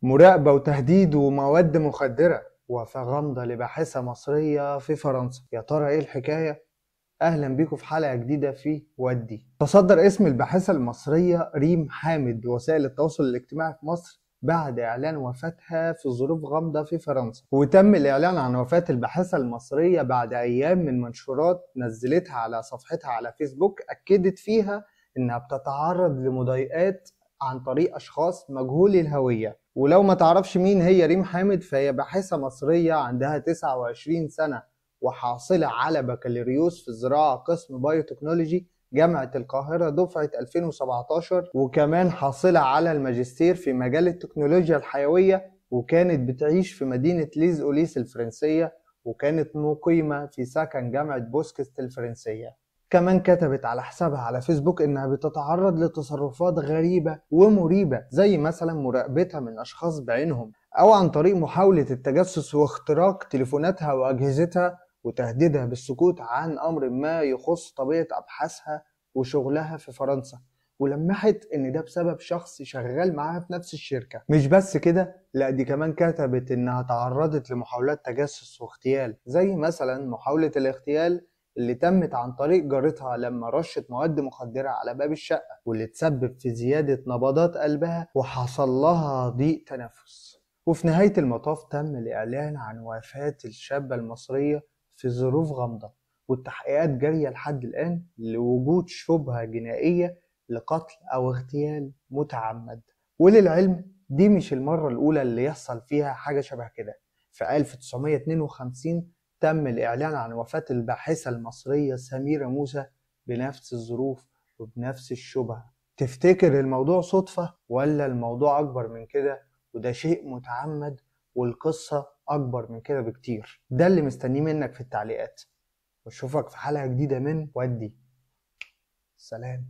مراقبة وتهديد ومواد مخدرة، وفاة غامضة لباحثة مصرية في فرنسا. يا ترى ايه الحكاية؟ اهلا بيكم في حلقة جديدة في ودي. تصدر اسم الباحثة المصرية ريم حامد وسائل التواصل الاجتماعي في مصر بعد اعلان وفاتها في ظروف غامضة في فرنسا. وتم الاعلان عن وفاة الباحثة المصرية بعد ايام من منشورات نزلتها على صفحتها على فيسبوك اكدت فيها انها بتتعرض لمضايقات عن طريق اشخاص مجهولي الهوية. ولو ما تعرفش مين هي ريم حامد، فهي باحثة مصرية عندها 29 سنة وحاصلة على بكالوريوس في الزراعة قسم بايوتكنولوجي جامعة القاهرة دفعة 2017، وكمان حاصلة على الماجستير في مجال التكنولوجيا الحيوية، وكانت بتعيش في مدينة ليز أوليس الفرنسية، وكانت مقيمة في سكن جامعة بوسكست الفرنسية. كمان كتبت على حسابها على فيسبوك انها بتتعرض لتصرفات غريبة ومريبة، زي مثلا مراقبتها من اشخاص بعينهم، او عن طريق محاولة التجسس واختراق تليفوناتها واجهزتها، وتهديدها بالسكوت عن امر ما يخص طبيعة ابحاثها وشغلها في فرنسا. ولمحت ان ده بسبب شخص شغال معاها في نفس الشركة. مش بس كده، لا دي كمان كتبت انها تعرضت لمحاولات تجسس واغتيال، زي مثلا محاولة الاغتيال اللي تمت عن طريق جارتها لما رشت مواد مخدرة على باب الشقة، واللي تسبب في زيادة نبضات قلبها وحصل لها ضيق تنفس. وفي نهاية المطاف تم الإعلان عن وفاة الشابة المصرية في ظروف غامضة، والتحقيقات جارية لحد الآن لوجود شبهة جنائية لقتل أو اغتيال متعمد. وللعلم دي مش المرة الأولى اللي يحصل فيها حاجة شبه كده. في 1952 تم الإعلان عن وفاة الباحثة المصرية سميرة موسى بنفس الظروف وبنفس الشبهة. تفتكر الموضوع صدفة ولا الموضوع أكبر من كده وده شيء متعمد والقصة أكبر من كده بكتير؟ ده اللي مستنيه منك في التعليقات، واشوفك في حلقة جديدة من ودي. سلام.